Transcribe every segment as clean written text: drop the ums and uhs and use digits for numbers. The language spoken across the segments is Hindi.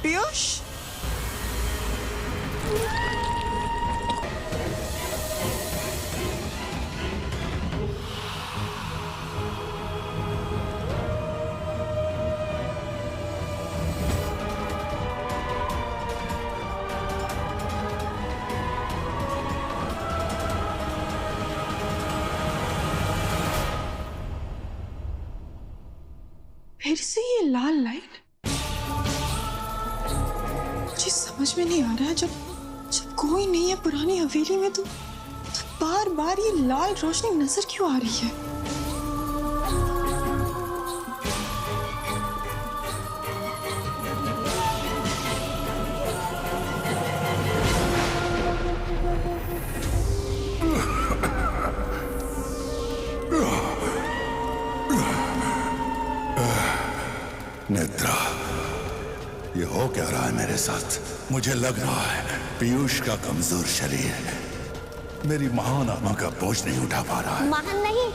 पीयूष, फिर से ये लाल लाइट। मुझे समझ में नहीं आ रहा है, जब जब कोई नहीं है पुरानी हवेली में तो बार बार ये लाल रोशनी नजर क्यों आ रही है? नेत्रा, ये हो क्या रहा है मेरे साथ? मुझे लग रहा है पीयूष का कमजोर शरीर मेरी महान आत्मा का बोझ नहीं उठा पा रहा है। महान नहीं,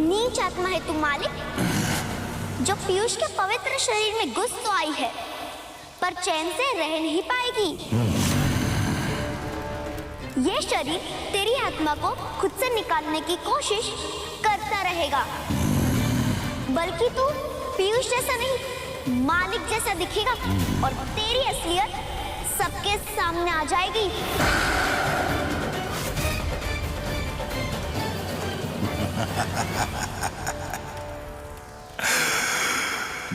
नीच आत्मा है तुम मालिक, जो पीयूष के पवित्र शरीर में घुस तो आई है पर चैन से रह नहीं पाएगी। ये शरीर तेरी आत्मा को खुद से निकालने की कोशिश करता रहेगा, बल्कि तू पीयूष जैसा नहीं मालिक जैसा दिखेगा और तेरी असलियत सबके सामने आ जाएगी।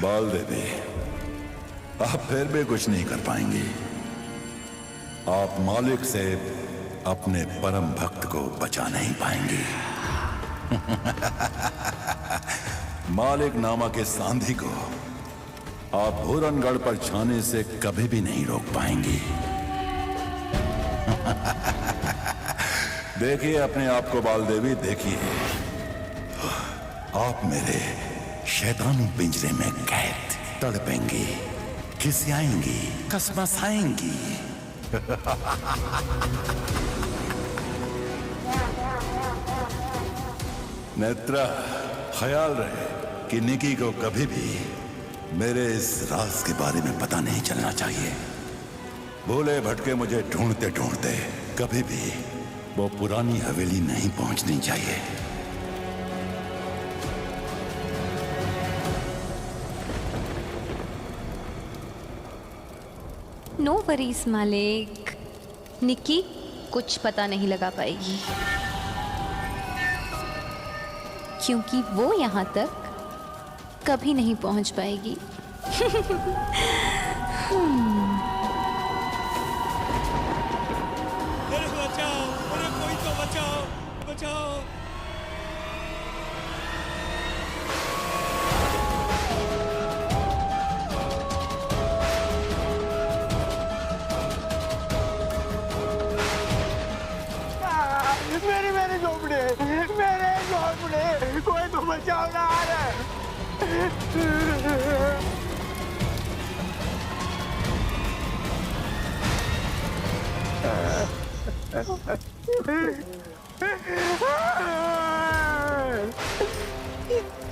बाल देवी, आप फिर भी कुछ नहीं कर पाएंगी। आप मालिक से अपने परम भक्त को बचा नहीं पाएंगी। मालिक नामक इस सांधी को आप भूरनगढ़ पर छाने से कभी भी नहीं रोक पाएंगी। देखिए अपने आप को बाल देवी, देखिए आप मेरे शैतानी पिंजरे में कैद तड़पेंगी, खिसियाएंगी, कसमसाएंगी। नेत्रा, ख्याल रहे कि निकी को कभी भी मेरे इस राज के बारे में पता नहीं चलना चाहिए। भूले भटके मुझे ढूंढते ढूंढते कभी भी वो पुरानी हवेली नहीं पहुंचनी चाहिए। नो वरीज मालिक, निकी कुछ पता नहीं लगा पाएगी क्योंकि वो यहाँ तक कभी नहीं पहुँच पाएगी। अरे बचाओ, अरे कोई तो बचाओ, बचाओ। मेरे झोपड़े, कोई तो बचाओ ना।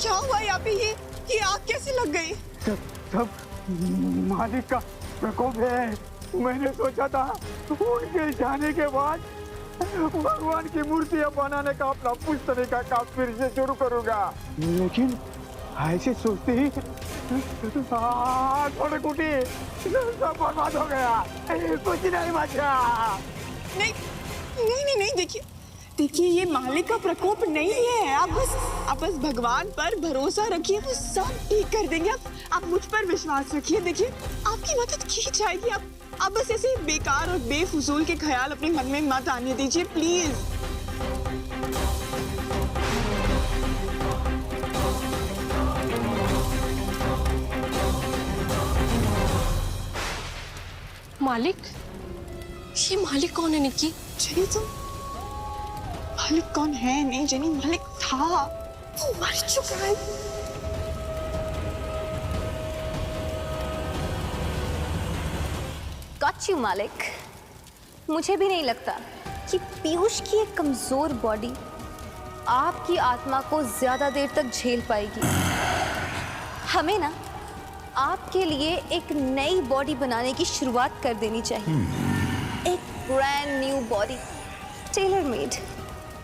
क्या हुआ यहाँ पे? ये आग कैसे लग गई? सब मालिक का प्रकोप है। मैंने सोचा था उनके जाने के बाद भगवान की मूर्तियां बनाने का अपना पुस्तक का काम फिर से शुरू करूंगा, लेकिन ऐसे सोचते ही थोड़ी कुटी सब बर्बाद हो गया, कुछ नहीं बचा। नहीं नहीं नहीं नहीं, देखिए ये मालिक का प्रकोप नहीं है। आप बस भगवान पर भरोसा रखिए, वो सब ठीक कर देंगे। आप मुझ पर विश्वास रखिए। देखिए आपकी मदद की जाएगी। आप बस ऐसे बेकार और बेफुजूल के ख्याल अपने मन में मत आने दीजिए प्लीज। मालिक, ये मालिक कौन है निक्की? जेनी तुम, मालिक कौन है? नहीं जेनी, मालिक था, वो मर चुका है। गॉट यू मालिक। मुझे भी नहीं लगता कि पीयूष की एक कमजोर बॉडी आपकी आत्मा को ज्यादा देर तक झेल पाएगी। हमें ना आपके लिए एक नई बॉडी बनाने की शुरुआत कर देनी चाहिए। एक brand new body, tailor made,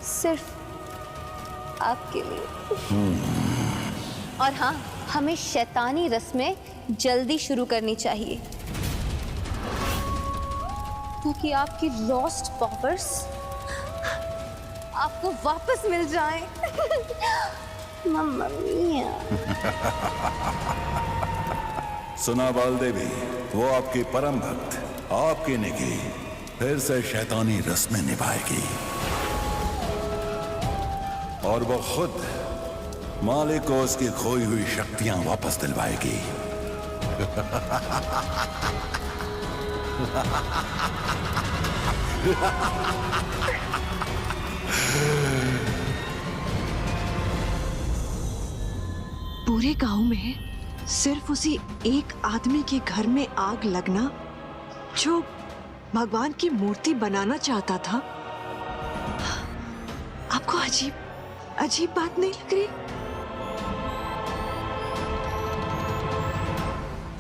सिर्फ आपके लिए। और हाँ, हमें शैतानी रस्में जल्दी शुरू करनी चाहिए ताकि आपकी लॉस्ट पावर्स आपको वापस मिल जाएं। मम्मा मिया। सुना बाल देवी, वो आपकी परम भक्त आपकी निकी फिर से शैतानी रस्में निभाएगी और वो खुद मालिक को उसकी खोई हुई शक्तियां वापस दिलवाएगी। पूरे गांव में सिर्फ उसी एक आदमी के घर में आग लगना जो भगवान की मूर्ति बनाना चाहता था। आपको अजीब बात नहीं लग रही?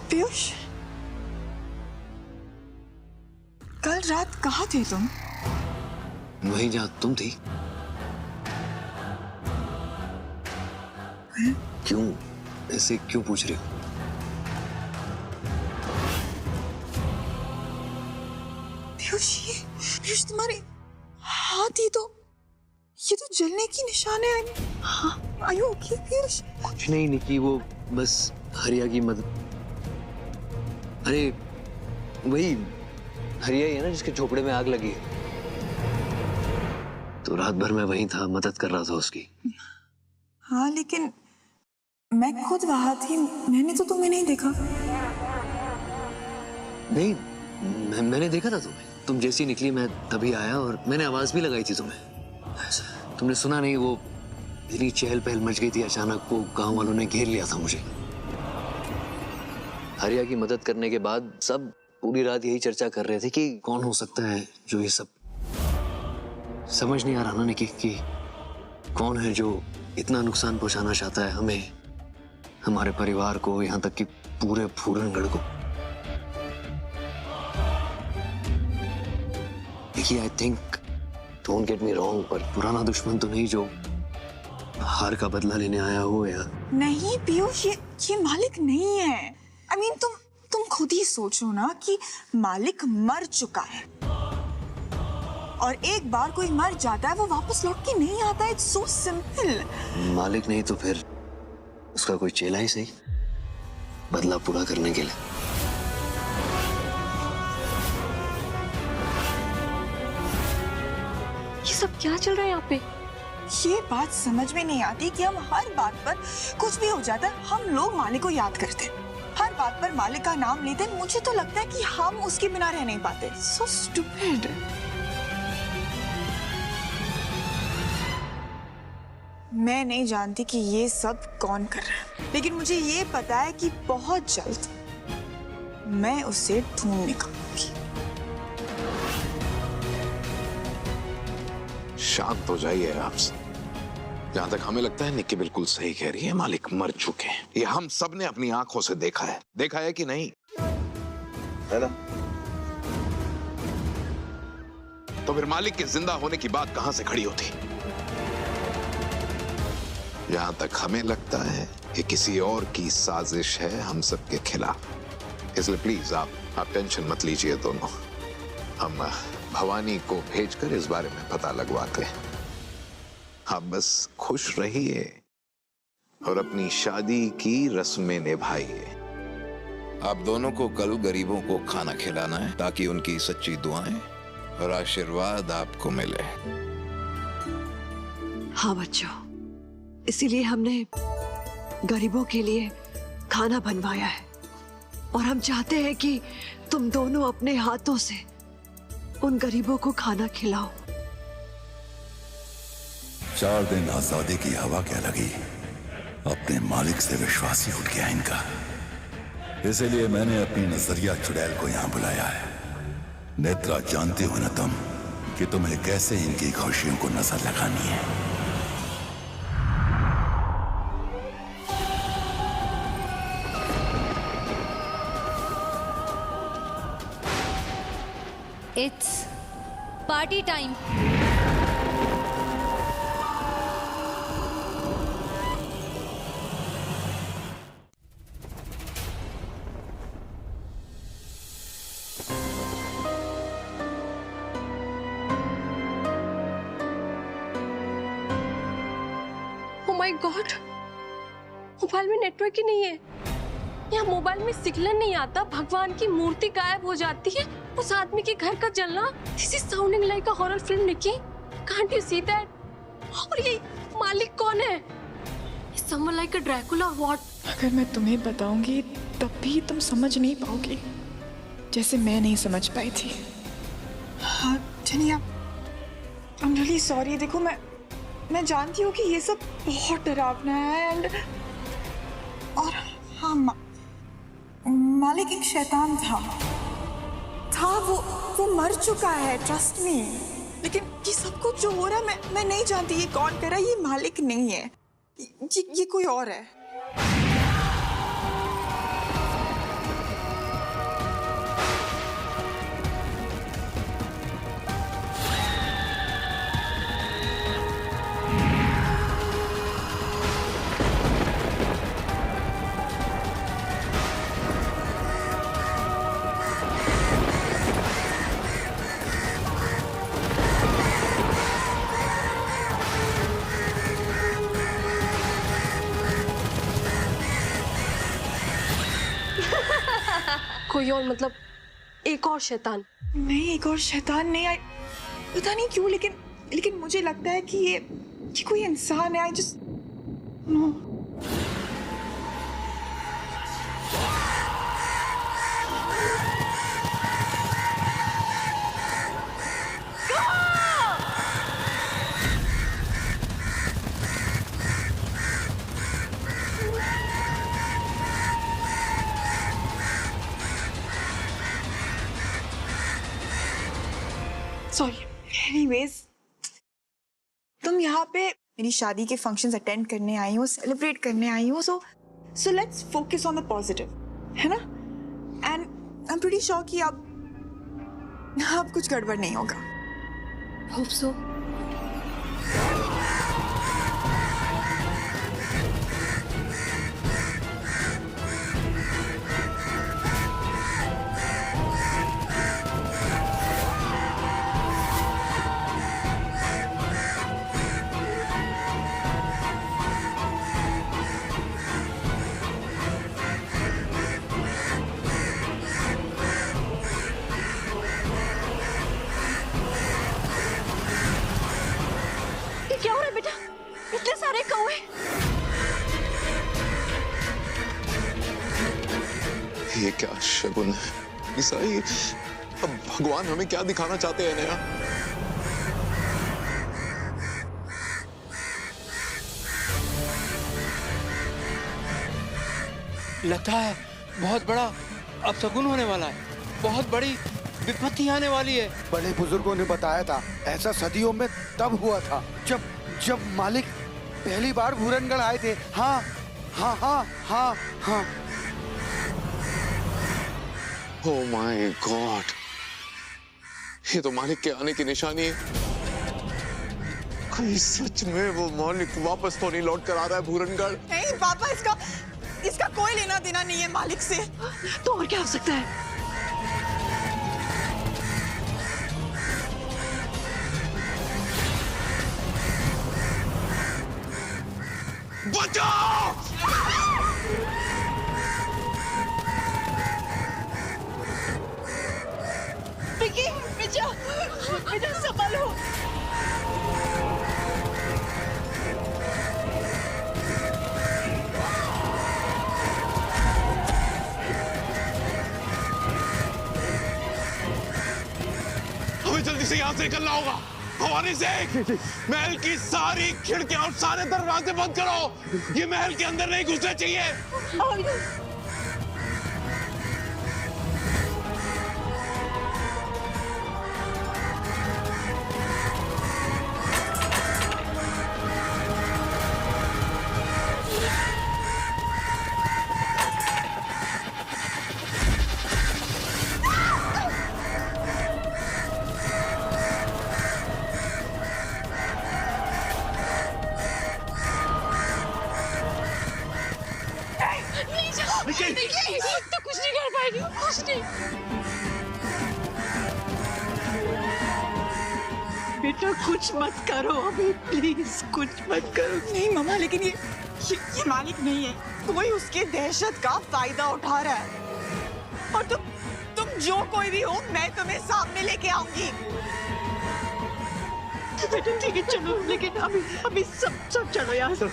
पीयूष, कल रात कहाँ थे तुम? वहीं जहाँ तुम थी। क्यों ऐसे क्यों पूछ रहे हो? पीयूष तुम्हारे हाथ ही तो, ये तो जलने की निशान है। हाँ, आर यू ओके पीयूष? कुछ नहीं निकी, वो बस हरिया की मदद। अरे वही हरिया ही है ना जिसके झोपड़े में आग लगी है। तो रात भर मैं वहीं था, मदद कर रहा था उसकी। हाँ, लेकिन मैं खुद वहां थी, मैंने तो तुम्हें नहीं देखा। नहीं, मैंने देखा था तुम्हें। तुम जैसी निकली मैं तभी आया और मैंने आवाज भी लगाई थी तुम्हें। तुमने सुना नहीं? वो इतनी चहल पहल मच गई थी, अचानक वो गांव वालों ने घेर लिया था मुझे। हरिया की मदद करने के बाद सब पूरी रात यही चर्चा कर रहे थे कि कौन हो सकता है जो ये सब। समझ नहीं आ रहा ना कि कौन है जो इतना नुकसान पहुंचाना चाहता है हमें, हमारे परिवार को, यहाँ तक कि पूरे फूलनगढ़ को। देखिए, I think, don't get me wrong, पर पुराना दुश्मन तो नहीं जो हार का बदला लेने आया हो। या नहीं पीयूष, ये मालिक नहीं है। I mean, तुम खुद ही सोचो ना कि मालिक मर चुका है और एक बार कोई मर जाता है वो वापस लौट के नहीं आता। It's so simple. मालिक नहीं तो फिर उसका कोई चेला ही सही, बदला पूरा करने के लिए। ये सब क्या चल रहा है यहाँ पे? ये बात समझ में नहीं आती कि हम हर बात पर, कुछ भी हो जाता है हम लोग मालिक को याद करते हैं, हर बात पर मालिक का नाम लेते हैं। मुझे तो लगता है कि हम उसके बिना रह नहीं पाते। So stupid. मैं नहीं जानती कि ये सब कौन कर रहा है, लेकिन मुझे ये पता है कि बहुत जल्द मैं उसे ढूंढ निकालूंगी। शांत हो जाइए आप। जहां तक हमें लगता है निक्की बिल्कुल सही कह रही है, मालिक मर चुके हैं। ये हम सब ने अपनी आंखों से देखा है कि नहीं, है ना? तो फिर मालिक के जिंदा होने की बात कहां से खड़ी होती? जहां तक हमें लगता है कि किसी और की साजिश है हम सबके खिलाफ। इसलिए प्लीज आप टेंशन मत लीजिए दोनों। हम भवानी को भेजकर इस बारे में पता लगवाते हैं। आप बस खुश रहिए और अपनी शादी की रस्में निभाइए। आप दोनों को कल गरीबों को खाना खिलाना है ताकि उनकी सच्ची दुआएं और आशीर्वाद आपको मिले। हाँ बच्चों, इसीलिए हमने गरीबों के लिए खाना बनवाया है और हम चाहते हैं कि तुम दोनों अपने हाथों से उन गरीबों को खाना खिलाओ। 4 दिन आजादी की हवा क्या लगी, अपने मालिक से विश्वास ही उठ गया इनका। इसीलिए मैंने अपनी नजरिया चुड़ैल को यहाँ बुलाया है। नेत्रा, जानते हो ना तुम कि तुम्हें कैसे इनकी खुशियों को नजर लगानी है। It's party time. Oh my God, mobile में नेटवर्क ही नहीं है। यहाँ मोबाइल में सिग्नल नहीं आता, भगवान की मूर्ति गायब हो जाती है, उस आदमी के घर का जलना। This is sounding like a horror film Nikki, can't you see that? और ये मालिक कौन है? समवन लाइक अ ड्रैकुला और व्हाट? अगर मैं तुम्हें बताऊंगी तब भी तुम समझ नहीं पाओगी, जैसे मैं नहीं समझ पाई थी। हाँ जनिया, आई एम रियली सॉरी। देखो मैं जानती हूँ कि ये सब बहुत डरावना है और हाँ मालिक एक शैतान था वो मर चुका है, ट्रस्ट मी। लेकिन ये सब कुछ जो हो रहा है मैं नहीं जानती ये कौन कर रहा है। ये मालिक नहीं है, ये कोई और है। कोई और, मतलब एक और शैतान? नहीं, एक और शैतान नहीं। पता नहीं क्यों लेकिन मुझे लगता है कि ये कोई इंसान है। I just know. Sorry. Anyways, तुम यहाँ पे मेरी शादी के फंक्शंस अटेंड करने आई हो, सेलिब्रेट करने आई हो, so let's focus on the positive, है ना? And I am pretty sure कि अब कुछ गड़बड़ नहीं होगा। Hope so. क्या हो रहा है बेटा? इतने सारे कौवे। ये क्या शगुन है ईसाई? अब भगवान हमें क्या दिखाना चाहते हैं नया? लगता है बहुत बड़ा अब शगुन होने वाला है, बहुत बड़ी विपत्ति आने वाली है। बड़े बुजुर्गों ने बताया था ऐसा सदियों में तब हुआ था जब मालिक पहली बार भूरनगढ़ आए थे। हाँ हाँ हाँ हाँ हाँ। ओह माय गॉड, ये तो मालिक के आने की निशानी है। कहीं सच में वो मालिक वापस तो नहीं लौट कर आ रहा है भूरनगढ़? नहीं पापा, इसका कोई लेना देना नहीं है मालिक से। तो और क्या हो सकता है? बचाओ! विकी, बेटा संभालो। हमें जल्दी से यहाँ से निकलना होगा। भवानी सिंह, महल की सारी खिड़कियां और सारे दरवाजे बंद करो। ये महल के अंदर नहीं घुसना चाहिए। नहीं, तो कुछ नहीं कर पाएगी, कुछ नहीं। बेटा कुछ मत करो अभी, प्लीज कुछ मत करो। नहीं मामा, लेकिन ये मालिक नहीं है, कोई उसके दहशत का फायदा उठा रहा है। और तुम जो कोई भी हो, मैं तुम्हें सामने लेके आऊंगी। बेटा ठीक है चलो, लेकिन अभी सब चलो यार। चल।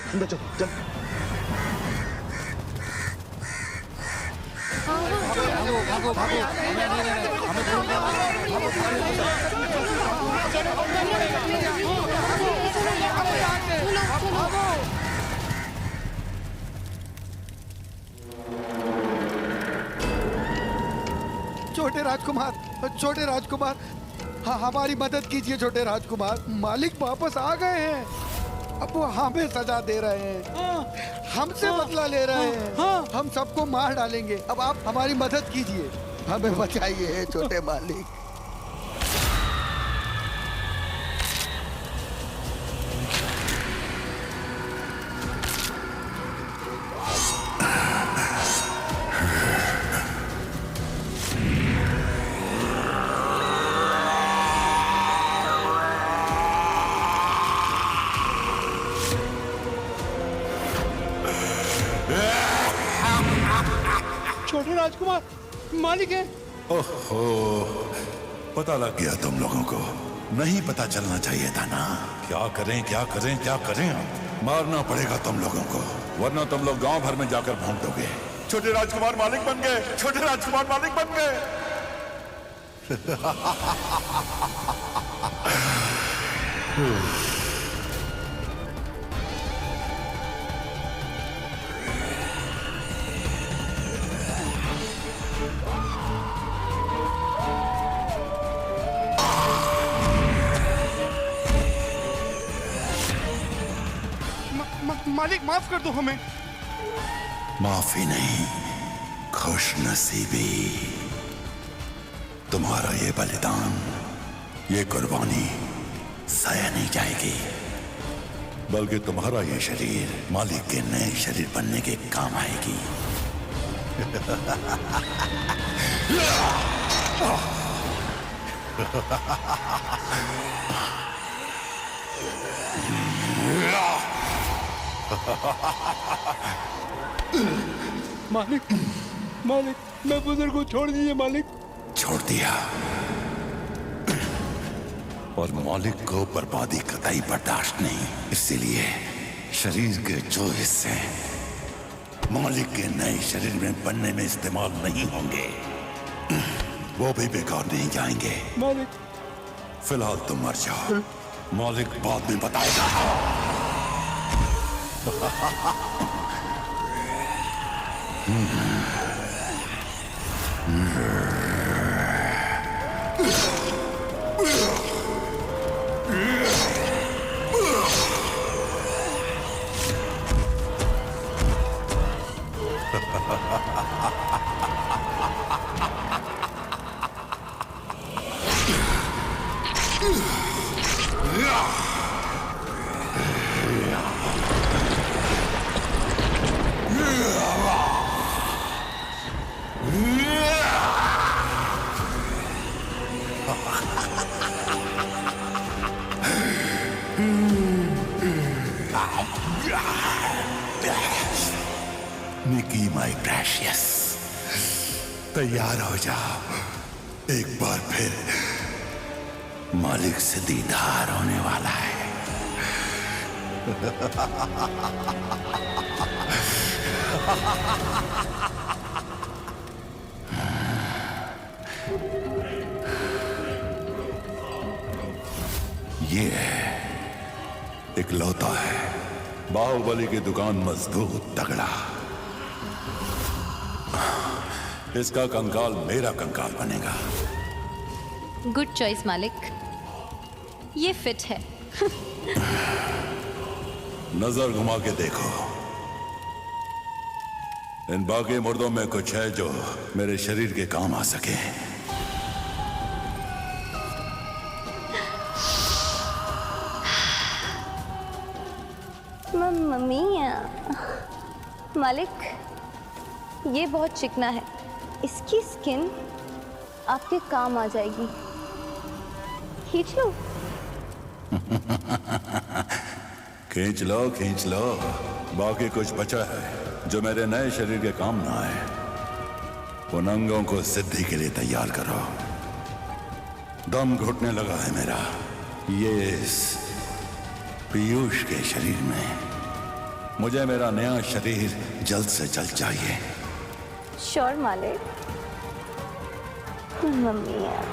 छोटे राजकुमार, हाँ हमारी मदद कीजिए छोटे राजकुमार। मालिक वापस आ गए हैं, अब वो हमें सजा दे रहे हैं, हमसे बदला ले रहे हैं, हम सबको मार डालेंगे। अब आप हमारी मदद कीजिए, हमें बचाइए छोटे मालिक। छोटे राजकुमार मालिक है। ओहो, पता लग गया तुम लोगों को। नहीं पता चलना चाहिए था ना। क्या करें क्या करें क्या करें, अब मारना पड़ेगा तुम लोगों को, वरना तुम लोग गांव भर में जाकर भौंक दोगे। छोटे राजकुमार मालिक बन गए, छोटे राजकुमार मालिक बन गए। मालिक माफ कर दो हमें। माफी नहीं, खुश नसीबी। तुम्हारा ये बलिदान, ये कुर्बानी सह नहीं जाएगी, बल्कि तुम्हारा ये शरीर मालिक के नए शरीर बनने के काम आएगी। मालिक मालिक, मैं बुजुर्ग को छोड़ दीजिए मालिक। छोड़ दिया, और मालिक को बर्बादी कतई बर्दाश्त नहीं। इसीलिए शरीर के जो हिस्से मालिक के नए शरीर में बनने में इस्तेमाल नहीं होंगे, वो भी बेकार नहीं जाएंगे। मालिक फिलहाल तुम मर जाओ, मालिक बाद में बताएगा। निकी माय प्रेशियस, तैयार हो जाओ, एक बार फिर मालिक से दीदार होने वाला है। ये इकलौता है, बाहुबली की दुकान मजबूत तगड़ा। इसका कंकाल मेरा कंकाल बनेगा। गुड चॉइस मालिक, ये फिट है। नजर घुमा के देखो, इन बाकी मुर्दों में कुछ है जो मेरे शरीर के काम आ सके। मम्मी मालिक, ये बहुत चिकना है, इसकी स्किन आपके काम आ जाएगी। खींच लो। खींच लो। बाकी कुछ बचा है जो मेरे नए शरीर के काम ना आए। उन अंगों को सिद्धि के लिए तैयार करो। दम घुटने लगा है मेरा। ये इस पीयूष के शरीर में। मुझे मेरा नया शरीर जल्द से जल्द चाहिए। श्योर मालिक। मम्मी यार